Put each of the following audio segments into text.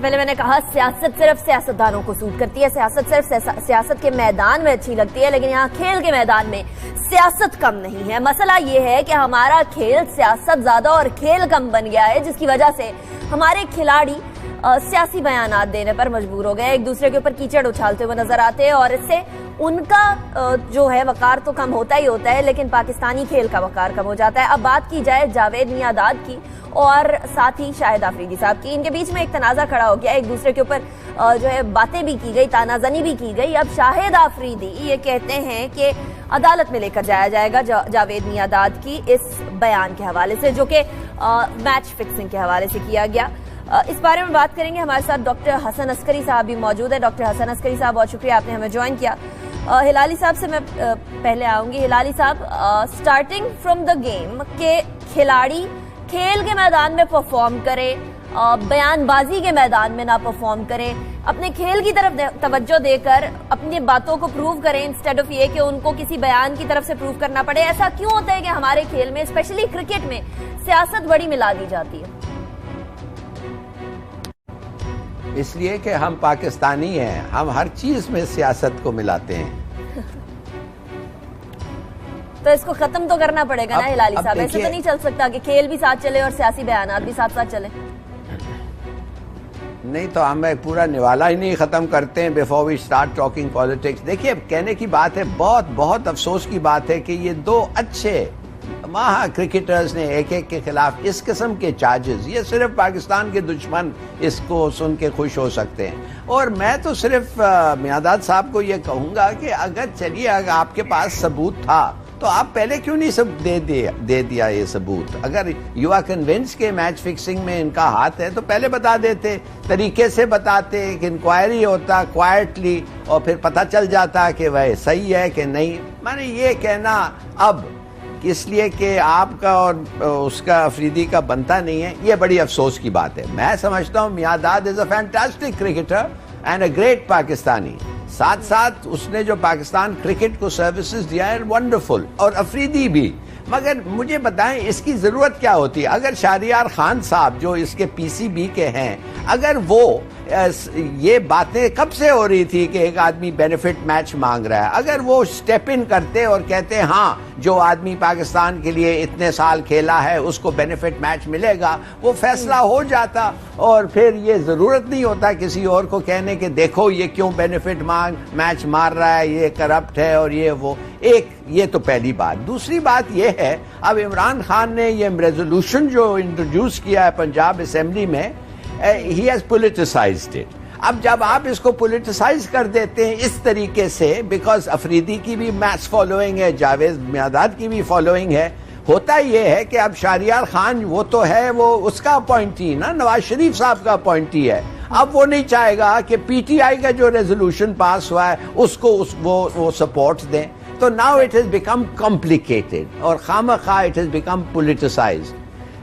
سے پہلے میں نے کہا سیاست صرف سیاستدانوں کو سوٹ کرتی ہے، سیاست صرف سیاست کے میدان میں اچھی لگتی ہے، لیکن یہاں کھیل کے میدان میں سیاست کم نہیں ہے۔ مسئلہ یہ ہے کہ ہمارا کھیل سیاست زیادہ اور کھیل کم بن گیا ہے، جس کی وجہ سے ہمارے کھلاڑی سیاسی بیانات دینے پر مجبور ہو گئے، ایک دوسرے کے اوپر کیچڑ اچھالتے ہوئے نظر آتے ہیں، اور اس سے ان کا جو ہے وقار تو کم ہوتا ہی ہوتا ہے، لیکن پاکستانی کھیل کا وقار کم ہو جاتا ہے۔ اب بات کی جائے جاوید میاں کی اور ساتھ ہی شاہد آفریدی صاحب کی، ان کے بیچ میں ایک تنازع کھڑا ہو گیا، ایک دوسرے کے اوپر جو ہے باتیں بھی کی گئی، تانا زنی بھی کی گئی۔ اب شاہد آفریدی یہ کہتے ہیں کہ عدالت میں لے کر جایا جائے گا جاوید میاں کی اس بیان کے حوالے سے، جو کہ میچ فکسنگ کے حوالے سے کیا گیا۔ اس بارے میں بات کریں گے، ہمارے ساتھ ڈاکٹر حسن عسکری صاحب بھی موجود ہے۔ ڈاکٹر حسن عسکری صاحب بہت شکریہ، آپ نے ہمیں جوائن کیا۔ ہلالی صاحب سے میں پہلے آؤں گی۔ ہلالی صاحب، سٹارٹنگ فرام دا گیم کہ کھلاڑی کھیل کے میدان میں پرفارم کرے، بیان بازی کے میدان میں نہ پرفارم کریں، اپنے کھیل کی طرف توجہ دے کر اپنی باتوں کو پروو کریں انسٹیڈ آف یہ کہ ان کو کسی بیان کی طرف سے پروو کرنا پڑے۔ ایسا کیوں ہوتا ہے کہ ہمارے کھیل میں اسپیشلی کرکٹ میں سیاست بڑی ملا دی جاتی ہے؟ اس لیے کہ ہم پاکستانی ہیں، ہم ہر چیز میں سیاست کو ملاتے ہیں۔ تو اس کو ختم تو کرنا پڑے گا نا ہلالی صاحب، ایسے تو نہیں چل سکتا کہ کھیل بھی ساتھ چلے اور سیاسی بیانات بھی ساتھ ساتھ چلے۔ نہیں تو ہم ایک پورا نوالا ہی نہیں ختم کرتے ہیں before we start talking politics. دیکھیے، کہنے کی بات ہے، بہت افسوس کی بات ہے کہ یہ دو اچھے ماہر کرکٹرز نے ایک کے خلاف اس قسم کے چارجز، یہ صرف پاکستان کے دشمن اس کو سن کے خوش ہو سکتے ہیں۔ اور میں تو صرف میاں صاحب کو یہ کہوں گا کہ اگر چلیے اگر آپ کے پاس ثبوت تھا تو آپ پہلے کیوں نہیں سب دے دیا یہ ثبوت؟ اگر یو آر کنونس کے میچ فکسنگ میں ان کا ہاتھ ہے تو پہلے بتا دیتے، طریقے سے بتاتے، ایک انکوائری ہوتا کوائٹلی، اور پھر پتہ چل جاتا کہ وہ صحیح ہے کہ نہیں۔ میں نے یہ کہنا اب اس لیے کہ آپ کا اور اس کا افریدی کا بنتا نہیں ہے، یہ بڑی افسوس کی بات ہے۔ میں سمجھتا ہوں Miandad is a fantastic cricketer and a great Pakistani, ساتھ ساتھ اس نے جو پاکستان کرکٹ کو سروسز دیا ہے ونڈرفل، اور افریدی بھی۔ مگر مجھے بتائیں اس کی ضرورت کیا ہوتی ہے؟ اگر شہریار خان صاحب جو اس کے پی سی بی کے ہیں، اگر وہ یہ باتیں کب سے ہو رہی تھی کہ ایک آدمی بینیفٹ میچ مانگ رہا ہے، اگر وہ سٹیپ ان کرتے اور کہتے ہاں جو آدمی پاکستان کے لیے اتنے سال کھیلا ہے اس کو بینیفٹ میچ ملے گا، وہ فیصلہ ہو جاتا، اور پھر یہ ضرورت نہیں ہوتا کسی اور کو کہنے کہ دیکھو یہ کیوں بینیفٹ میچ مار رہا ہے، یہ کرپٹ ہے اور یہ وہ۔ یہ تو پہلی بات۔ دوسری بات یہ ہے، اب عمران خان نے یہ ریزولوشن جو انٹروڈیوس کیا ہے پنجاب اسمبلی میں، he has politicized it۔ اب جب آپ اس کو پولیٹیسائز کر دیتے ہیں اس طریقے سے، بیکاز افریدی کی بھی میچ فالوئنگ ہے، جاوید میاں کی بھی فالوئنگ ہے، ہوتا یہ ہے کہ اب شہریار خان وہ تو ہے، وہ اس کا اپوائنٹی نا، نواز شریف صاحب کا اپوائنٹی ہے۔ اب وہ نہیں چاہے گا کہ پی ٹی آئی کا جو ریزولوشن پاس ہوا ہے اس کو وہ سپورٹ دیں، تو now it has become complicated, اور خواہ اٹ ہیز بیکم پولیٹیسائزڈ۔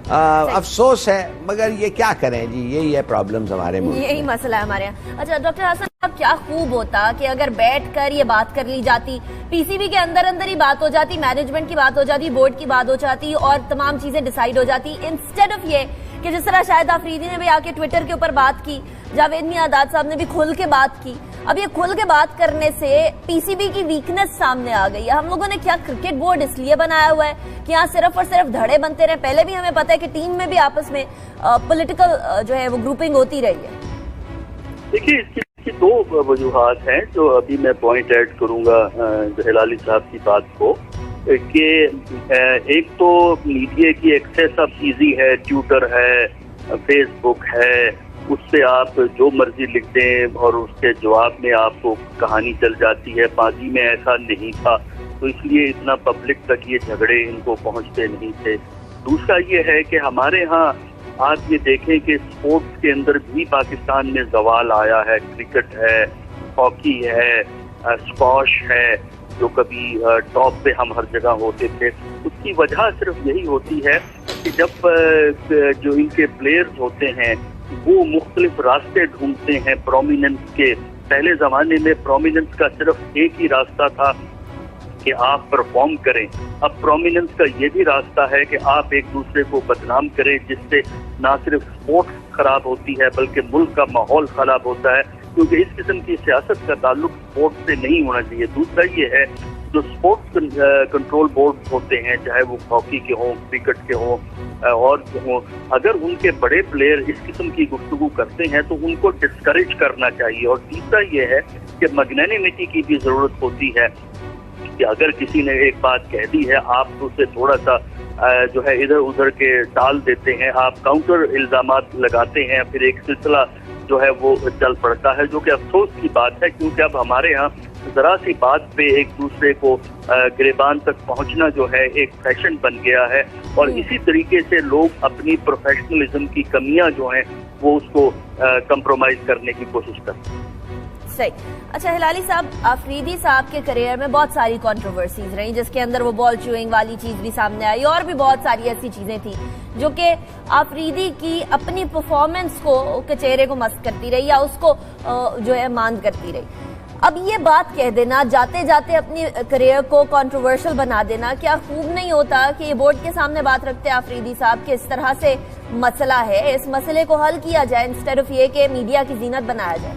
افسوس ہے، مگر یہ کیا کریں جی، یہی ہے پرابلمز ہمارے ملک میں، یہی مسئلہ ہے ہمارے یہاں۔ اچھا ڈاکٹر حسن صاحب، کیا خوب ہوتا کہ اگر بیٹھ کر یہ بات کر لی جاتی، پی سی بی کے اندر ہی بات ہو جاتی، مینجمنٹ کی بات ہو جاتی، بورڈ کی بات ہو جاتی، اور تمام چیزیں ڈیسائیڈ ہو جاتی، انسٹیڈ آف یہ کہ جس طرح شاہد آفریدی نے بھی آ کے ٹویٹر کے اوپر بات کی، جاوید میاں صاحب نے بھی کھل کے بات کی۔ اب یہ کھل کے بات کرنے سے پی سی بی کی ویکنس سامنے آ گئی ہے۔ ہم لوگوں نے کیا کرکٹ بورڈ اس لیے بنایا ہوا ہے کہ یہاں صرف اور صرف دھڑے بنتے رہے؟ پہلے بھی ہمیں پتہ ہے کہ ٹیم میں بھی آپس میں پولیٹیکل جو ہے وہ گروپنگ ہوتی رہی ہے۔ دیکھیے، اس کی دو وجوہات ہیں جو ابھی میں پوائنٹ ایڈ کروں گا ہلالی صاحب کی بات کو، کہ ایک تو میڈیا کی ایکسیس اب ایزی ہے، ٹویٹر ہے، فیس بک ہے، اس سے آپ جو مرضی لکھ دیں اور اس کے جواب میں آپ کو کہانی چل جاتی ہے۔ ماضی میں ایسا نہیں تھا، تو اس لیے اتنا پبلک تک یہ جھگڑے ان کو پہنچتے نہیں تھے۔ دوسرا یہ ہے کہ ہمارے ہاں آپ یہ دیکھیں کہ اسپورٹس کے اندر بھی پاکستان میں زوال آیا ہے۔ کرکٹ ہے، ہاکی ہے، اسکواش ہے، جو کبھی ٹاپ پہ ہم ہر جگہ ہوتے تھے۔ اس کی وجہ صرف یہی ہوتی ہے کہ جب جو ان کے پلیئرز ہوتے ہیں وہ مختلف راستے ڈھونڈتے ہیں پرومیننس کے۔ پہلے زمانے میں پرومیننس کا صرف ایک ہی راستہ تھا کہ آپ پرفارم کریں، اب پرومیننس کا یہ بھی راستہ ہے کہ آپ ایک دوسرے کو بدنام کریں، جس سے نہ صرف سپورٹس خراب ہوتی ہے بلکہ ملک کا ماحول خراب ہوتا ہے، کیونکہ اس قسم کی سیاست کا تعلق اسپورٹ سے نہیں ہونا چاہیے۔ دوسرا یہ ہے جو اسپورٹس کنٹرول بورڈ ہوتے ہیں، چاہے وہ ہاکی کے ہوں، کرکٹ کے ہوں اور ہوں، اگر ان کے بڑے پلیئر اس قسم کی گفتگو کرتے ہیں تو ان کو ڈسکریج کرنا چاہیے۔ اور تیسرا یہ ہے کہ میگنینمٹی کی بھی ضرورت ہوتی ہے کہ اگر کسی نے ایک بات کہہ دی ہے، آپ اسے تھوڑا سا جو ہے ادھر ادھر کے ٹال دیتے ہیں، آپ کاؤنٹر الزامات لگاتے ہیں، پھر ایک سلسلہ جو ہے وہ چل پڑتا ہے، جو کہ افسوس کی بات ہے، کیونکہ اب ہمارے ہاں ذرا سی بات پہ ایک دوسرے کو گریبان تک پہنچنا جو ہے ایک فیشن بن گیا ہے، اور اسی طریقے سے لوگ اپنی پروفیشنلزم کی کمیاں جو ہیں وہ اس کو کمپرومائز کرنے کی کوشش کرتے ہیں۔ صحیح۔ اچھا ہلالی صاحب، آفریدی صاحب کے کریئر میں بہت ساری کنٹروورسیز رہی، جس کے اندر وہ بال چوئنگ والی چیز بھی سامنے آئی، اور بھی بہت ساری ایسی چیزیں تھیں جو کہ آفریدی کی اپنی پرفارمنس کے چہرے کو مست کرتی رہی یا اس کو جو ہے ماند کرتی رہی۔ اب یہ بات کہہ دینا جاتے جاتے اپنی کریئر کو کنٹروورشل بنا دینا، کیا خوب نہیں ہوتا کہ یہ بورڈ کے سامنے بات رکھتے آفریدی صاحب کہ اس طرح سے مسئلہ ہے، اس مسئلے کو حل کیا جائے انسٹیڈ آف یہ کہ میڈیا کی زینت بنایا جائے؟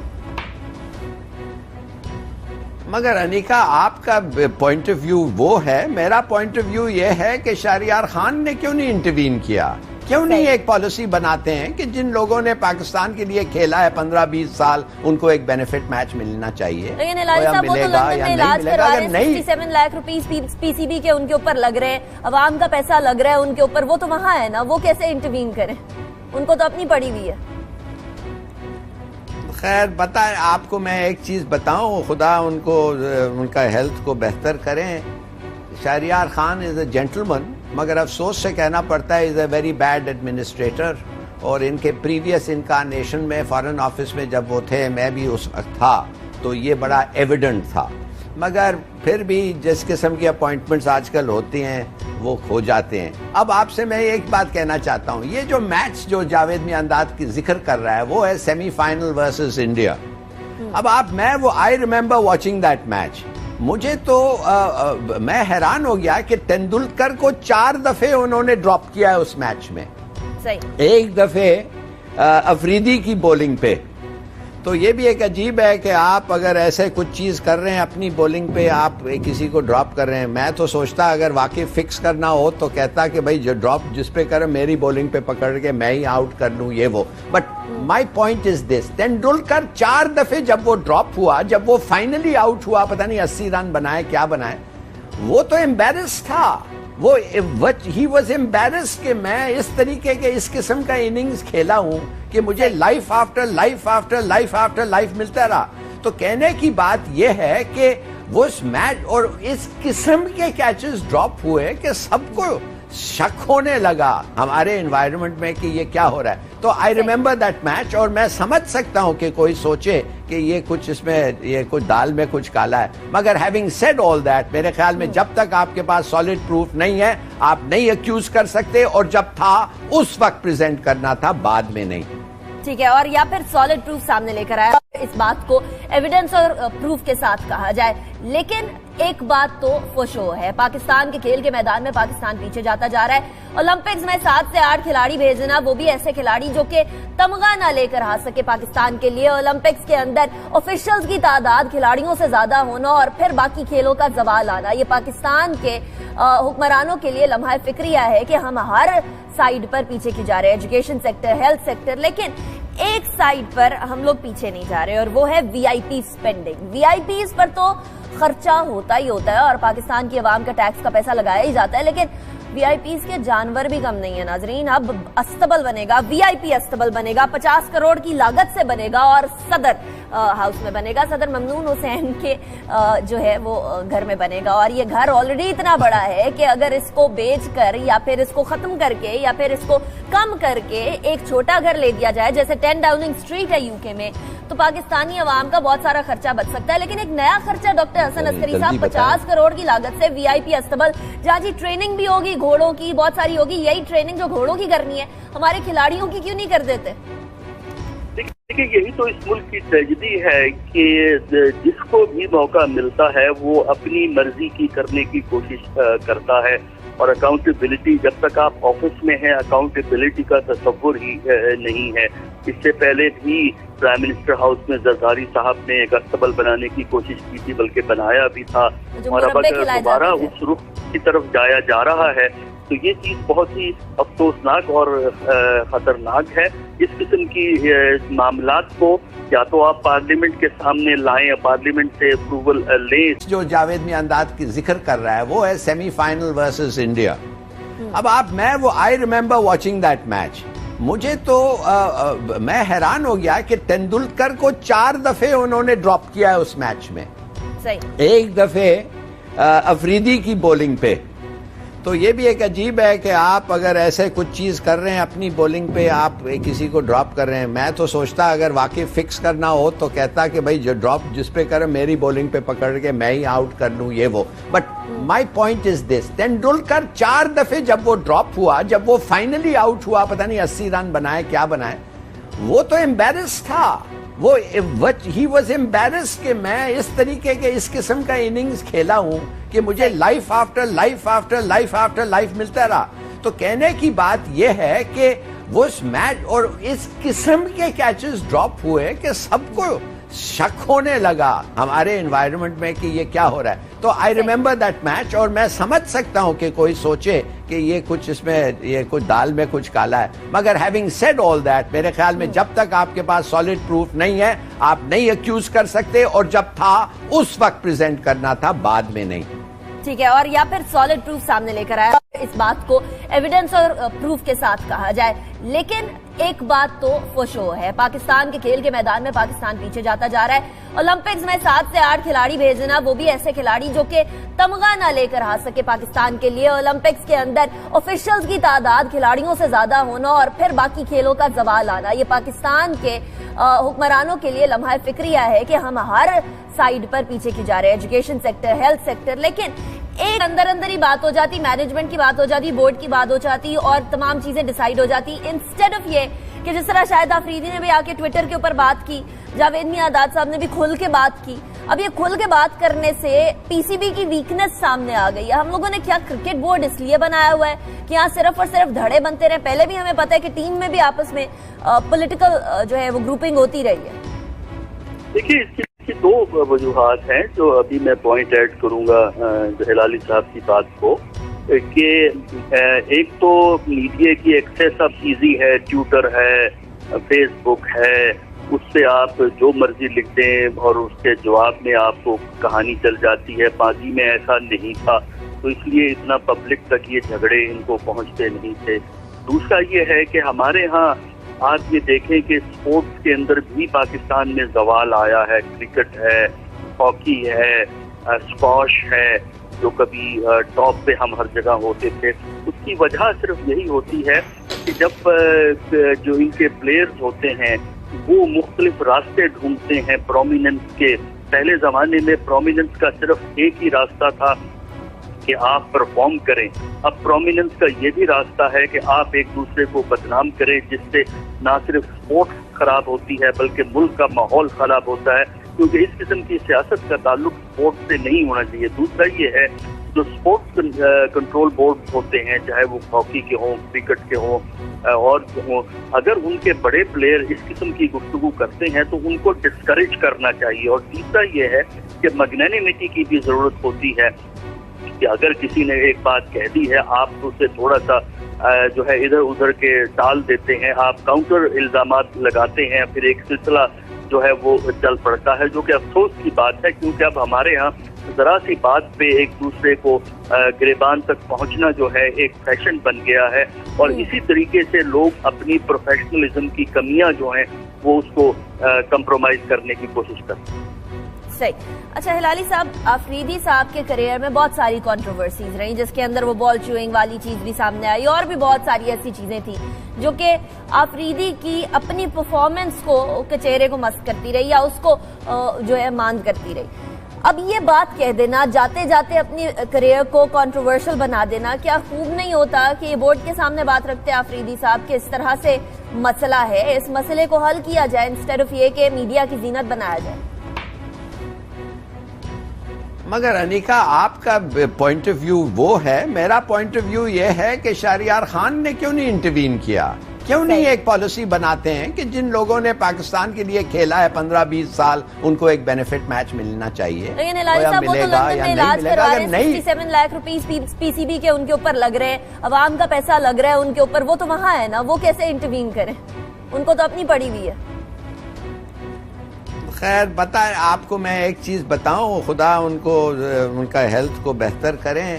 مگر انیکا، آپ کا پوائنٹ آف ویو وہ ہے، میرا پوائنٹ آف ویو یہ ہے کہ شہریار خان نے کیوں نہیں انٹروین کیا؟ کیوں نہیں ایک پالیسی بناتے ہیں کہ جن لوگوں نے پاکستان کے لیے کھیلا ہے 15-20 سال، ان کو ایک بینیفٹ میچ ملنا چاہیے؟ لیکن ہلالی صاحب، وہ تو لندن میں علاج کروا رہے ہیں، 67 لاکھ روپیز پی سی بی کے ان کے اوپر لگ رہے ہیں، عوام کا پیسہ لگ رہا ہے ان کے اوپر، وہ تو وہاں ہے نا، وہ کیسے انٹروین کریں؟ ان کو تو اپنی پڑی ہوئی ہے۔ خیر بتائیں، آپ کو میں ایک چیز بتاؤں، خدا ان کو ان کا ہیلتھ کو بہتر کریں۔ شہریار خان از اے جینٹلمن، مگر افسوس سے کہنا پڑتا ہے از اے ویری بیڈ ایڈمنسٹریٹر، اور ان کے پریویس انکارنیشن میں فارن آفس میں جب وہ تھے، میں بھی اس وقت تھا، تو یہ بڑا ایویڈنٹ تھا۔ مگر پھر بھی جس قسم کی اپوائنٹمنٹس آج کل ہوتی ہیں وہ کھو جاتے ہیں۔ اب آپ سے میں ایک بات کہنا چاہتا ہوں، یہ جو میچ جو جاوید میانداد کی ذکر کر رہا ہے وہ ہے سیمی فائنل ورسز انڈیا۔ اب I remember watching that match, مجھے تو میں حیران ہو گیا کہ تندولکر کو 4 دفعے انہوں نے ڈراپ کیا ہے اس میچ میں، ایک دفعہ افریدی کی بولنگ پہ۔ تو یہ بھی ایک عجیب ہے کہ آپ اگر ایسے کچھ چیز کر رہے ہیں اپنی بولنگ پہ، آپ کسی کو ڈراپ کر رہے ہیں۔ میں تو سوچتا اگر واقعی فکس کرنا ہو تو کہتا کہ بھائی جو ڈراپ جس پہ کرے میری بولنگ پہ پکڑ کے میں ہی آؤٹ کر لوں، یہ وہ۔ بٹ مائی پوائنٹ از دس، تندولکر 4 دفعے جب وہ ڈراپ ہوا، جب وہ فائنلی آؤٹ ہوا، پتہ نہیں 80 رن بنائے کیا بنائے، وہ تو امبیرس تھا، وہ ہی واز امبیرس کہ میں اس طریقے کے اس قسم کا اننگز کھیلا ہوں کہ مجھے life after life after life after life ملتا رہا۔ تو کہنے کی بات یہ ہے کہ وہ اس میچ اور اس قسم کے کیچز ڈراپ ہوئے کہ سب کو شک ہونے لگا ہمارے انوائرمنٹ میں کہ یہ کیا ہو رہا ہے۔ تو آئی ریممبر دیٹ میچ، اور میں سمجھ سکتا ہوں کہ کوئی سوچے کہ یہ کچھ اس میں یہ کچھ دال میں کچھ کالا ہے، مگر ہیونگ سیڈ آل دیٹ، میرے خیال میں جب تک آپ کے پاس سالڈ پروف نہیں ہے آپ نہیں ایکیوز کر سکتے، اور جب تھا اس وقت پریزنٹ کرنا تھا، بعد میں نہیں۔ ٹھیک ہے، اور یا پھر سالڈ پروف سامنے لے کر آیا، اس بات کو ایویڈنس اور پروف کے ساتھ کہا جائے۔ لیکن ایک بات تو فوشو ہے، پاکستان کے کھیل کے میدان میں پاکستان پیچھے جاتا جا رہا ہے۔ اولمپکس میں 7 سے 8 کھلاڑی بھیجنا، وہ بھی ایسے کھلاڑی جو کہ تمغہ نہ لے کر آ سکے پاکستان کے لیے۔ اولمپکس کے اندر آفیشلز کی تعداد کھلاڑیوں سے زیادہ ہونا، اور پھر باقی کھیلوں کا زوال آنا، یہ پاکستان کے حکمرانوں کے لیے لمحہ فکریہ ہے کہ ہم ہر سائیڈ پر پیچھے کی جا رہے ہیں، ایجوکیشن سیکٹر، ہیلتھ سیکٹر، لیکن ایک سائیڈ پر ہم لوگ پیچھے نہیں جا رہے، اور وہ ہے وی آئی پی سپینڈنگ۔ وی آئی پیز پر تو خرچہ ہوتا ہی ہوتا ہے، اور پاکستان کی عوام کا ٹیکس کا پیسہ لگایا ہی جاتا ہے، لیکن وی آئی پیز کے جانور بھی کم نہیں ہے ناظرین۔ اب استبل بنے گا، وی آئی پی استبل بنے گا، 50 کروڑ کی لاگت سے بنے گا، اور صدر ہاؤس میں بنے گا، صدر ممنون حسین کے جو ہے وہ گھر میں بنے گا۔ اور یہ گھر آلریڈی اتنا بڑا ہے کہ اگر اس کو بیچ کر یا پھر اس کو ختم کر کے یا پھر اس کو کم کر کے ایک چھوٹا گھر لے دیا جائے، جیسے 10 ڈاؤننگ اسٹریٹ ہے UK میں، تو پاکستانی عوام کا بہت سارا خرچہ بچ سکتا ہے۔ لیکن ایک نیا خرچہ ڈاکٹر حسن عسکری صاحب، 50 کروڑ کی لاگت سے وی آئی پی استبل، جہاں جی ٹریننگ بھی ہوگی گھوڑوں کی، بہت ساری ہوگی، یہی ٹریننگ جو گھوڑوں کی کرنی ہے ہمارے کھلاڑیوں کی کیوں نہیں کر دیتے؟ دیکھیے، یہی تو اس ملک کی ٹریجڈی ہے کہ جس کو بھی موقع ملتا ہے وہ اپنی مرضی کی کرنے کی کوشش کرتا ہے، اور اکاؤنٹیبلٹی، جب تک آپ آفس میں ہیں اکاؤنٹیبلٹی کا تصور ہی نہیں ہے۔ اس سے پہلے بھی پرائم منسٹر ہاؤس میں زرداری صاحب نے ایک استبل بنانے کی کوشش کی تھی، بلکہ بنایا بھی تھا، اور اب اگر دوبارہ اس رخ کی طرف جایا جا رہا ہے تو یہ چیز بہت ہی افسوسناک اور خطرناک ہے۔ اس قسم کی معاملات کو یا تو آپ پارلیمنٹ کے سامنے لائیں یا پارلیمنٹ سے اپروول لیں۔ جو جاوید میانداد کی ذکر کر رہا ہے وہ ہے سیمی فائنل ورسز انڈیا۔ اب I remember watching that match, مجھے تو میں حیران ہو گیا کہ تندولکر کو 4 دفعے انہوں نے ڈراپ کیا ہے اس میچ میں، ایک دفعے افریدی کی بولنگ پہ۔ تو یہ بھی ایک عجیب ہے کہ آپ اگر ایسے کچھ چیز کر رہے ہیں اپنی بولنگ پہ، آپ کسی کو ڈراپ کر رہے ہیں۔ میں تو سوچتا اگر واقعی فکس کرنا ہو تو کہتا کہ بھائی جو ڈراپ جس پہ کرے میری بولنگ پہ پکڑ کے میں ہی آؤٹ کر لوں، یہ وہ۔ بٹ مائی پوائنٹ از دس، تندولکر 4 دفعے جب وہ ڈراپ ہوا، جب وہ فائنلی آؤٹ ہوا، پتہ نہیں 80 رن بنائے کیا بنائے، وہ تو امبیرس تھا، وہ ہی واز امبیرس کہ میں اس طریقے کے اس قسم کا اننگز کھیلا ہوں کہ مجھے life after life after life after life ملتا رہا۔ تو کہنے کی بات یہ ہے کہ وہ اس میچ اور اس قسم کے کیچز ڈراپ ہوئے کہ سب کو شک ہونے لگا ہمارے انوائرمنٹ میں کہ یہ کیا ہو رہا ہے۔ تو آئی ریمبر دیٹ میچ، اور میں سمجھ سکتا ہوں کہ کوئی سوچے کہ یہ کچھ اس میں یہ کچھ دال میں کچھ کالا ہے، مگر ہیونگ سیڈ آل دیٹ، میرے خیال میں جب تک آپ کے پاس سالڈ پروف نہیں ہے آپ نہیں ایکیوز کر سکتے، اور جب تھا اس وقت پریزنٹ کرنا تھا، بعد میں نہیں۔ ٹھیک ہے، اور یا پھر سالڈ پروف سامنے لے کر آیا، اس بات کو ایویڈنس اور پروف کے ساتھ کہا جائے۔ لیکن ایک بات تو فوشو ہے، پاکستان کے کھیل کے میدان میں پاکستان پیچھے جاتا جا رہا ہے۔ اولمپکس میں 7 سے 8 کھلاڑی بھیجنا، وہ بھی ایسے کھلاڑی جو کہ تمغہ نہ لے کر آ سکے پاکستان کے لیے۔ اولمپکس کے اندر آفیشلز کی تعداد کھلاڑیوں سے زیادہ ہونا اور پھر باقی کھیلوں کا زوال آنا، یہ پاکستان کے حکمرانوں کے لیے لمحہ فکریہ ہے کہ ہم ہر سائیڈ پر پیچھے کی جا رہے ہیں، ایجوکیشن سیکٹر، ہیلتھ سیکٹر۔ لیکن ایک اندر ہی بات ہو جاتی، مینجمنٹ کی بات ہو جاتی، بورڈ کی بات ہو جاتی اور تمام چیزیں ڈیسائیڈ ہو جاتی، انسٹیڈ آف یہ کہ جس طرح شاہد آفریدی نے بھی آ کے ٹویٹر کے اوپر بات کی، جاوید میانداد صاحب نے بھی کھل کے بات کی۔ اب یہ کھل کے بات کرنے سے پی سی بی کی ویکنس سامنے آ گئی ہے۔ ہم لوگوں نے کیا کرکٹ بورڈ اس لیے بنایا ہوا ہے کہ یہاں صرف اور صرف دھڑے بنتے رہے؟ پہلے بھی ہمیں پتہ ہے کہ ٹیم میں بھی آپس میں پولیٹیکل جو ہے وہ گروپنگ ہوتی رہی ہے۔ دیکھیے اس کی 2 وجوہات ہیں جو ابھی میں پوائنٹ ایڈ کروں گا ہلالی صاحب کی بات کو، کہ ایک تو میڈیا کی ایکسیس اب ایزی ہے، ٹویٹر ہے، فیس بک ہے، اس سے آپ جو مرضی لکھ دیں اور اس کے جواب میں آپ کو کہانی چل جاتی ہے۔ ماضی میں ایسا نہیں تھا، تو اس لیے اتنا پبلک تک یہ جھگڑے ان کو پہنچتے نہیں تھے۔ دوسرا یہ ہے کہ ہمارے ہاں آپ یہ دیکھیں کہ اسپورٹس کے اندر بھی پاکستان میں زوال آیا ہے، کرکٹ ہے، ہاکی ہے، اسکواش ہے، جو کبھی ٹاپ پہ ہم ہر جگہ ہوتے تھے۔ اس کی وجہ صرف یہی ہوتی ہے کہ جب جو ان کے پلیئرز ہوتے ہیں وہ مختلف راستے ڈھونڈتے ہیں پرومیننس کے۔ پہلے زمانے میں پرومیننس کا صرف ایک ہی راستہ تھا کہ آپ پرفارم کریں، اب پرومیننس کا یہ بھی راستہ ہے کہ آپ ایک دوسرے کو بدنام کریں، جس سے نہ صرف سپورٹس خراب ہوتی ہے بلکہ ملک کا ماحول خراب ہوتا ہے، کیونکہ اس قسم کی سیاست کا تعلق سپورٹس سے نہیں ہونا چاہیے۔ دوسرا یہ ہے جو سپورٹس کنٹرول بورڈ ہوتے ہیں، چاہے وہ ہاکی کے ہوں، کرکٹ کے ہوں اور ہوں، اگر ان کے بڑے پلیئر اس قسم کی گفتگو کرتے ہیں تو ان کو ڈسکریج کرنا چاہیے۔ اور تیسرا یہ ہے کہ میگنینیمٹی کی بھی ضرورت ہوتی ہے کہ اگر کسی نے ایک بات کہہ دی ہے، آپ اسے تھوڑا سا جو ہے ادھر ادھر کے ٹال دیتے ہیں، آپ کاؤنٹر الزامات لگاتے ہیں، پھر ایک سلسلہ جو ہے وہ چل پڑتا ہے، جو کہ افسوس کی بات ہے، کیونکہ اب ہمارے ہاں ذرا سی بات پہ ایک دوسرے کو گریبان تک پہنچنا جو ہے ایک فیشن بن گیا ہے، اور اسی طریقے سے لوگ اپنی پروفیشنلزم کی کمیاں جو ہیں وہ اس کو کمپرومائز کرنے کی کوشش کرتے ہیں۔ صحیح۔ اچھا ہلالی صاحب، آفریدی صاحب کے کریئر میں بہت ساری کنٹروورسیز رہی، جس کے اندر وہ بال چوئنگ والی چیز بھی سامنے آئی، اور بھی بہت ساری ایسی چیزیں تھیں جو کہ آفریدی کی اپنی پرفارمنس کو کے چہرے کو مست کرتی رہی یا اس کو جو ہے ماند کرتی رہی۔ اب یہ بات کہہ دینا، جاتے جاتے اپنی کریئر کو کنٹروورشل بنا دینا، کیا خوب نہیں ہوتا کہ یہ بورڈ کے سامنے بات رکھتے آفریدی صاحب کہ اس طرح سے مسئلہ ہے، اس مسئلے کو حل کیا جائے انسٹیڈ آف یہ کہ میڈیا کی زینت بنایا جائے؟ مگر انیکا آپ کا پوائنٹ آف ویو وہ ہے، میرا پوائنٹ آف ویو یہ ہے کہ شہریار خان نے کیوں نہیں انٹروین کیا؟ کیوں نہیں ایک پالیسی بناتے ہیں کہ جن لوگوں نے پاکستان کے لیے کھیلا ہے 15-20 سال ان کو ایک بینیفٹ میچ ملنا چاہیے. لیکن ہلالی صاحب وہ تو لندن میں علاج کروا رہے ہیں, 67 لاکھ روپیز پی سی بی کے ان کے اوپر لگ رہے ہیں, عوام کا پیسہ لگ رہا ہے ان کے اوپر, وہ تو وہاں ہے نا, وہ کیسے انٹروین کریں, ان کو تو اپنی پڑی ہوئی ہے. خیر بتائیں آپ کو میں ایک چیز بتاؤں, خدا ان کو ان کا ہیلتھ کو بہتر کریں.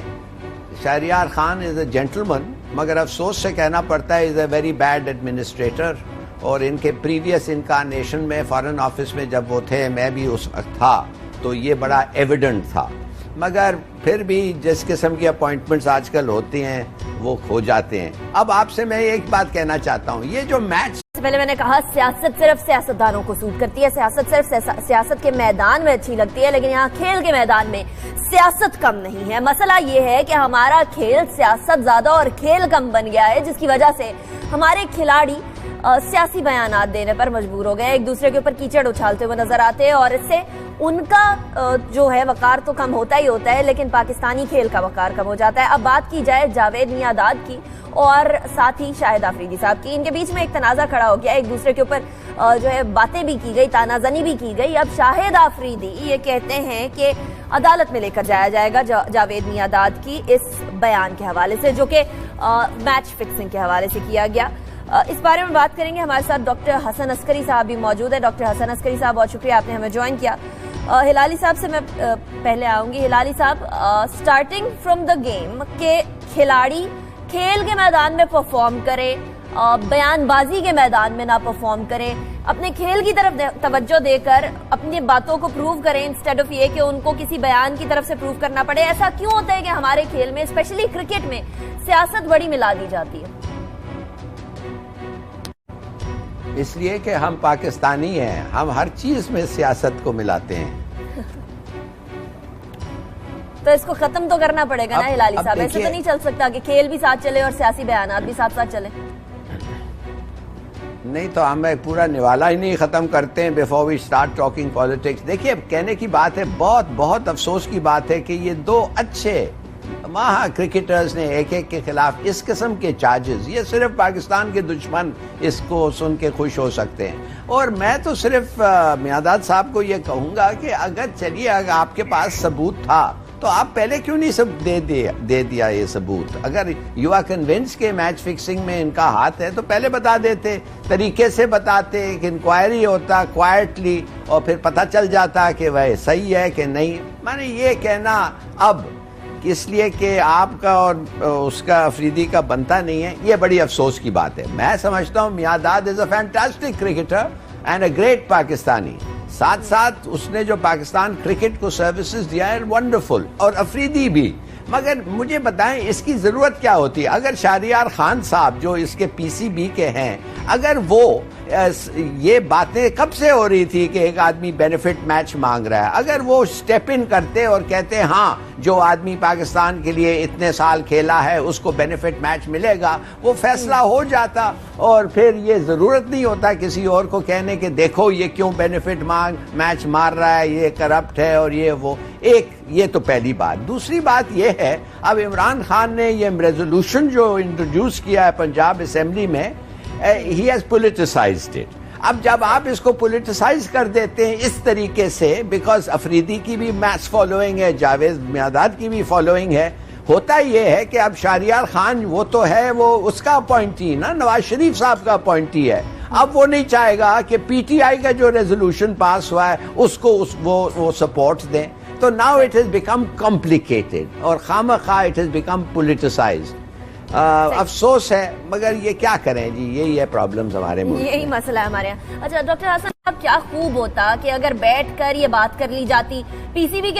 شہریار خان از اے جینٹلمن, مگر افسوس سے کہنا پڑتا ہے از اے ویری بیڈ ایڈمنسٹریٹر. اور ان کے پریویس انکارنیشن میں فارن آفس میں جب وہ تھے, میں بھی اس وقت تھا, تو یہ بڑا ایویڈنٹ تھا. مگر پھر بھی جس قسم کی اپوائنٹمنٹس آج کل ہوتی ہیں وہ کھو جاتے ہیں. اب آپ سے میں ایک بات کہنا چاہتا ہوں, یہ جو میچ پہلے میں نے کہا سیاست صرف سیاستدانوں کو سوٹ کرتی ہے, سیاست صرف سیاست کے میدان میں اچھی لگتی ہے, لیکن یہاں کھیل کے میدان میں سیاست کم نہیں ہے. مسئلہ یہ ہے کہ ہمارا کھیل سیاست زیادہ اور کھیل کم بن گیا ہے, جس کی وجہ سے ہمارے کھلاڑی سیاسی بیانات دینے پر مجبور ہو گئے, ایک دوسرے کے اوپر کیچڑ اچھالتے ہوئے نظر آتے ہیں, اور اس سے ان کا جو ہے وقار تو کم ہوتا ہی ہوتا ہے, لیکن پاکستانی کھیل کا وقار کم ہو جاتا ہے. اب بات کی جائے جاوید میاں-داد کی اور ساتھ ہی شاہد آفریدی صاحب کی, ان کے بیچ میں ایک تنازع کھڑا ہو گیا, ایک دوسرے کے اوپر جو ہے باتیں بھی کی گئی, تانا زنی بھی کی گئی. اب شاہد آفریدی یہ کہتے ہیں کہ عدالت میں لے کر جایا جائے گا جاوید میاں-داد کی اس بیان کے حوالے سے, جو کہ میچ فکسنگ کے حوالے سے کیا گیا. اس بارے میں بات کریں گے, ہمارے ساتھ ڈاکٹر حسن عسکری صاحب بھی موجود ہے. ڈاکٹر حسن عسکری صاحب بہت شکریہ, آپ نے ہمیں جوائن کیا. ہلالی صاحب سے میں پہلے آؤں گی. ہلالی صاحب, سٹارٹنگ فرام دا گیم کہ کھلاڑی کھیل کے میدان میں پرفارم کرے, بیان بازی کے میدان میں نہ پرفارم کرے, اپنے کھیل کی طرف توجہ دے کر اپنی باتوں کو پروو کریں, انسٹیڈ آف یہ کہ ان کو کسی بیان کی طرف سے پروو کرنا پڑے. ایسا کیوں ہوتا ہے کہ ہمارے کھیل میں اسپیشلی کرکٹ میں سیاست بڑی ملا دی جاتی ہے؟ اس لیے کہ ہم پاکستانی ہیں, ہم ہر چیز میں سیاست کو ملاتے ہیں. تو اس کو ختم تو کرنا پڑے گا نا ہلالی صاحب, ایسے تو نہیں چل سکتا کہ کھیل بھی ساتھ چلے اور سیاسی بیانات بھی ساتھ ساتھ چلے. نہیں تو ہم پورا نوالا ہی نہیں ختم کرتے ہیں before we start talking politics. دیکھیے کہنے کی بات ہے, بہت بہت افسوس کی بات ہے کہ یہ دو اچھے ماہر کرکٹرز نے ایک ایک کے خلاف اس قسم کے چارجز, یہ صرف پاکستان کے دشمن اس کو سن کے خوش ہو سکتے ہیں. اور میں تو صرف میاں-داد صاحب کو یہ کہوں گا کہ اگر چلیے اگر آپ کے پاس ثبوت تھا تو آپ پہلے کیوں نہیں سب دے دیا یہ ثبوت. اگر یو آر کنونس کے میچ فکسنگ میں ان کا ہاتھ ہے تو پہلے بتا دیتے, طریقے سے بتاتے, ایک انکوائری ہوتا کوائٹلی, اور پھر پتہ چل جاتا کہ وہ صحیح ہے کہ نہیں. میں نے یہ کہنا اب اس لیے کہ آپ کا اور اس کا آفریدی کا بنتا نہیں ہے, یہ بڑی افسوس کی بات ہے. میں سمجھتا ہوں Miandad is a fantastic cricketer and a great Pakistani. ساتھ ساتھ اس نے جو پاکستان کرکٹ کو سروسز دیا ہے ونڈرفل, اور آفریدی بھی. مگر مجھے بتائیں اس کی ضرورت کیا ہوتی ہے؟ اگر شہریار خان صاحب جو اس کے پی سی بی کے ہیں, اگر وہ یہ باتیں کب سے ہو رہی تھی کہ ایک آدمی بینیفٹ میچ مانگ رہا ہے, اگر وہ سٹیپ ان کرتے اور کہتے ہاں جو آدمی پاکستان کے لیے اتنے سال کھیلا ہے اس کو بینیفٹ میچ ملے گا, وہ فیصلہ ہو جاتا, اور پھر یہ ضرورت نہیں ہوتا کسی اور کو کہنے کہ دیکھو یہ کیوں بینیفٹ میچ مار رہا ہے, یہ کرپٹ ہے اور یہ وہ. ایک یہ تو پہلی بات. دوسری بات یہ ہے, اب عمران خان نے یہ ریزولوشن جو انٹروڈیوس کیا ہے پنجاب اسمبلی میں, he has politicized it. اب جب آپ اس کو پولیٹیسائز کر دیتے ہیں اس طریقے سے, بیکاز آفریدی کی بھی میچ فالوئنگ ہے, جاوید میاں-داد کی بھی فالوئنگ ہے, ہوتا یہ ہے کہ اب شہریار خان وہ تو ہے وہ اس کا اپوائنٹی نا, نواز شریف صاحب کا اپوائنٹی ہے. اب وہ نہیں چاہے گا کہ پی ٹی آئی کا جو ریزولوشن پاس ہوا ہے اس کو وہ سپورٹ دیں. تو now it has become complicated اور خواہ اٹ ہیز بیکم پولیٹیسائزڈ. افسوس ہے, مگر یہ کیا کریں جی, یہی ہے پرابلمز ہمارے ملک, یہی مسئلہ ہے ہمارے یہاں. اچھا ڈاکٹر حسن صاحب, کیا خوب ہوتا کہ اگر بیٹھ کر یہ بات کر لی جاتی, پی سی بی کے